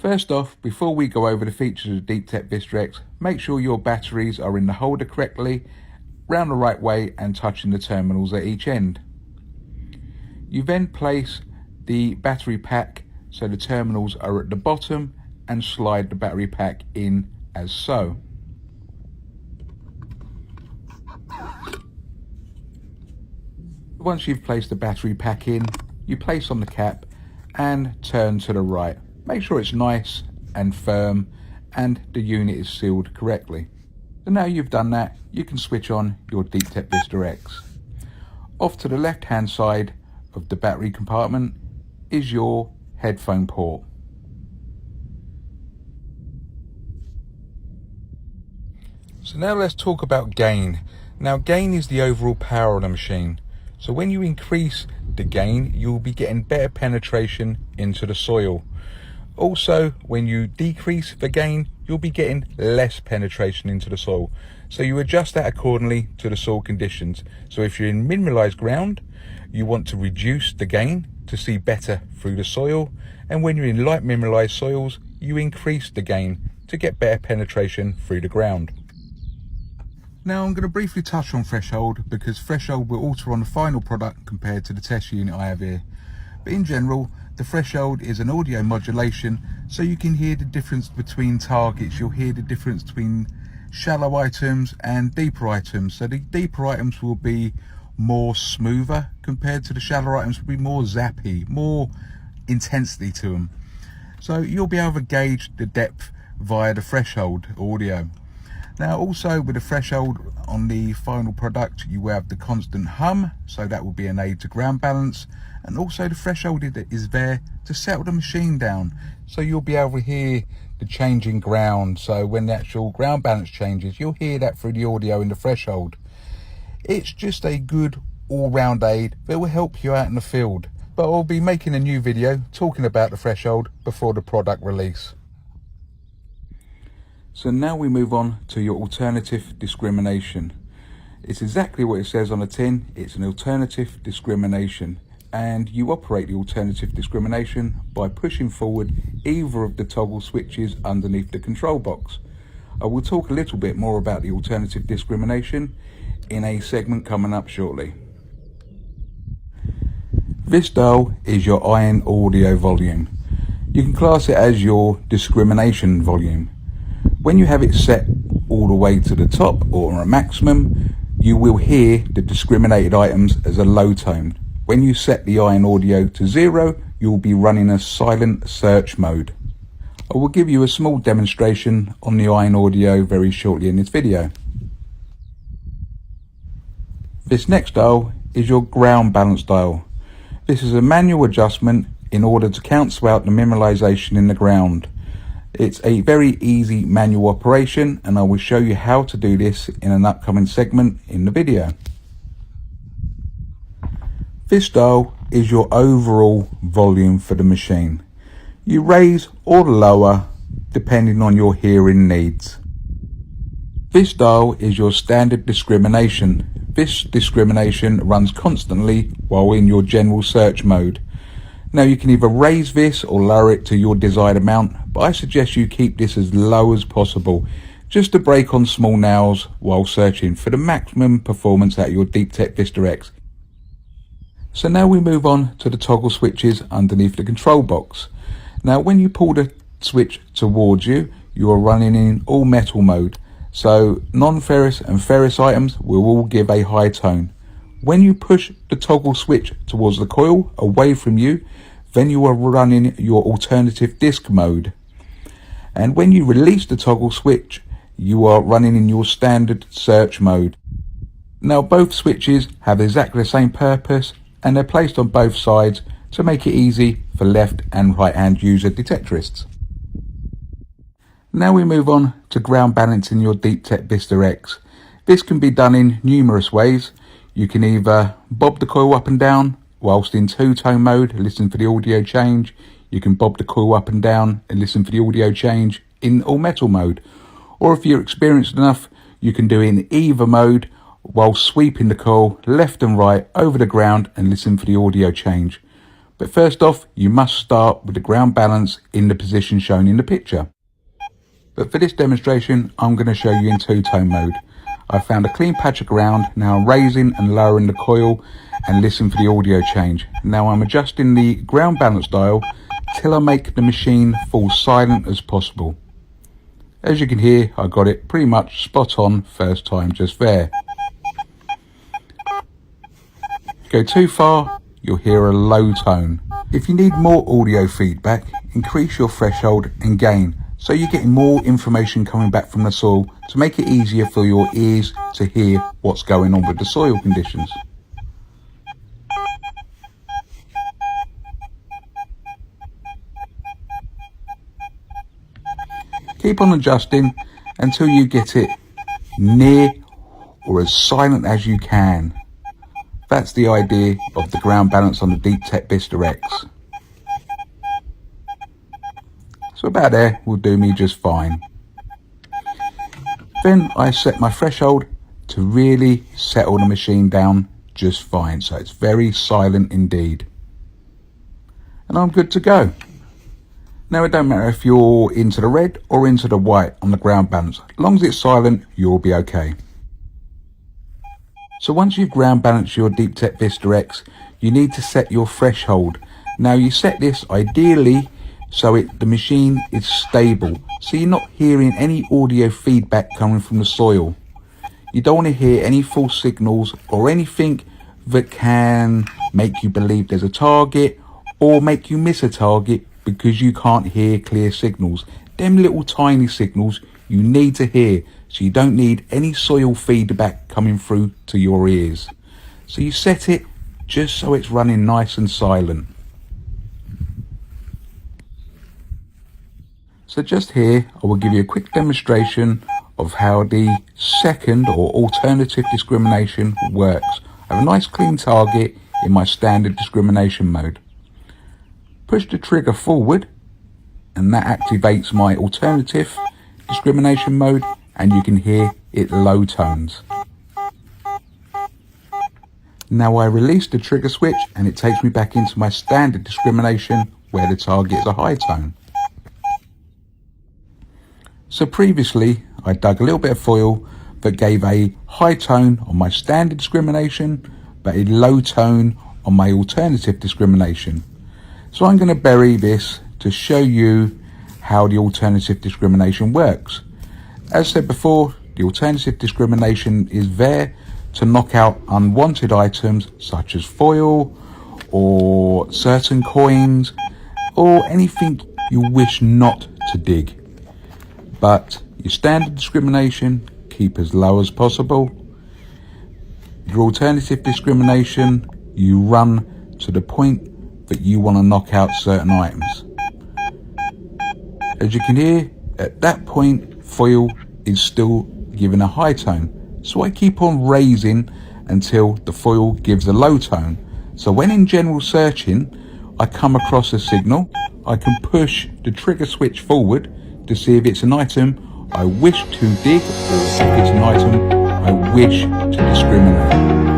First off, before we go over the features of DeepTech Vista X, make sure your batteries are in the holder correctly, round the right way and touching the terminals at each end. You then place the battery pack so the terminals are at the bottom and slide the battery pack in as so. Once you've placed the battery pack in, you place on the cap and turn to the right. Make sure it's nice and firm and the unit is sealed correctly. So now you've done that, you can switch on your DeepTech Vista X. Off to the left hand side of the battery compartment is your headphone port. So now let's talk about gain. Now gain is the overall power of the machine. So when you increase the gain, you'll be getting better penetration into the soil. Also, when you decrease the gain, you'll be getting less penetration into the soil. So you adjust that accordingly to the soil conditions. So if you're in mineralized ground, you want to reduce the gain to see better through the soil. And when you're in light mineralized soils, you increase the gain to get better penetration through the ground. Now I'm going to briefly touch on threshold because threshold will alter on the final product compared to the test unit I have here. But in general, the threshold is an audio modulation, so you can hear the difference between targets. You'll hear the difference between shallow items and deeper items. So the deeper items will be more smoother compared to the shallower items will be more zappy, more intensity to them. So you'll be able to gauge the depth via the threshold audio. Now also with the threshold on the final product, you will have the constant hum, so that will be an aid to ground balance, and also the threshold is there to settle the machine down, so you'll be able to hear the changing ground. So when the actual ground balance changes, you'll hear that through the audio in the threshold. It's just a good all-round aid that will help you out in the field, but I'll be making a new video talking about the threshold before the product release. So now we move on to your alternative discrimination. It's exactly what it says on the tin. It's an alternative discrimination, and you operate the alternative discrimination by pushing forward either of the toggle switches underneath the control box. I will talk a little bit more about the alternative discrimination in a segment coming up shortly. This dial is your iron audio volume. You can class it as your discrimination volume. When you have it set all the way to the top or a maximum, you will hear the discriminated items as a low tone. When you set the iron audio to 0, you will be running a silent search mode. I will give you a small demonstration on the iron audio very shortly in this video. This next dial is your ground balance dial. This is a manual adjustment in order to cancel out the mineralization in the ground. It's a very easy manual operation, and I will show you how to do this in an upcoming segment in the video. This dial is your overall volume for the machine. You raise or lower depending on your hearing needs. This dial is your standard discrimination. This discrimination runs constantly while in your general search mode. Now you can either raise this or lower it to your desired amount, but I suggest you keep this as low as possible, just to break on small nails while searching for the maximum performance out of your DeepTech Vista X. So now we move on to the toggle switches underneath the control box. Now when you pull the switch towards you, you are running in all metal mode, so non-ferrous and ferrous items will all give a high tone. When you push the toggle switch towards the coil away from you, then you are running your alternative disc mode. And when you release the toggle switch, you are running in your standard search mode. Now both switches have exactly the same purpose, and they're placed on both sides to make it easy for left and right hand user detectorists. Now we move on to ground balancing your DeepTech Vista X. This can be done in numerous ways. You can either bob the coil up and down, whilst in two-tone mode, listen for the audio change. You can bob the coil up and down and listen for the audio change in all metal mode. Or if you're experienced enough, you can do it in either mode while sweeping the coil left and right over the ground and listen for the audio change. But first off, you must start with the ground balance in the position shown in the picture. But for this demonstration, I'm going to show you in two-tone mode. I found a clean patch of ground. Now I'm raising and lowering the coil and listen for the audio change. Now I'm adjusting the ground balance dial till I make the machine full silent as possible. As you can hear, I got it pretty much spot on first time just there. Go too far, you'll hear a low tone. If you need more audio feedback, increase your threshold and gain, so you're getting more information coming back from the soil to make it easier for your ears to hear what's going on with the soil conditions. Keep on adjusting until you get it near or as silent as you can. That's the idea of the ground balance on the DeepTech Vista X. So about there will do me just fine. Then I set my threshold to really settle the machine down just fine, so it's very silent indeed. And I'm good to go. Now it don't matter if you're into the red or into the white on the ground balance. As long as it's silent, you'll be okay. So once you've ground balanced your DeepTech Vista X, you need to set your threshold. Now you set this ideally so the machine is stable, so you're not hearing any audio feedback coming from the soil. You don't want to hear any false signals or anything that can make you believe there's a target or make you miss a target because you can't hear clear signals. Them little tiny signals you need to hear, so you don't need any soil feedback coming through to your ears. So you set it just so it's running nice and silent. So just here I will give you a quick demonstration of how the second or alternative discrimination works. I have a nice clean target in my standard discrimination mode. Push the trigger forward and that activates my alternative discrimination mode, and you can hear it low tones. Now I release the trigger switch and it takes me back into my standard discrimination where the target is a high tone. So previously I dug a little bit of foil that gave a high tone on my standard discrimination but a low tone on my alternative discrimination. So I'm going to bury this to show you how the alternative discrimination works. As said before, the alternative discrimination is there to knock out unwanted items such as foil or certain coins or anything you wish not to dig. But your standard discrimination, keep as low as possible. Your alternative discrimination, you run to the point that you want to knock out certain items. As you can hear, at that point, foil is still giving a high tone. So I keep on raising until the foil gives a low tone. So when in general searching, I come across a signal, I can push the trigger switch forward to see if it's an item I wish to dig or if it's an item I wish to discriminate.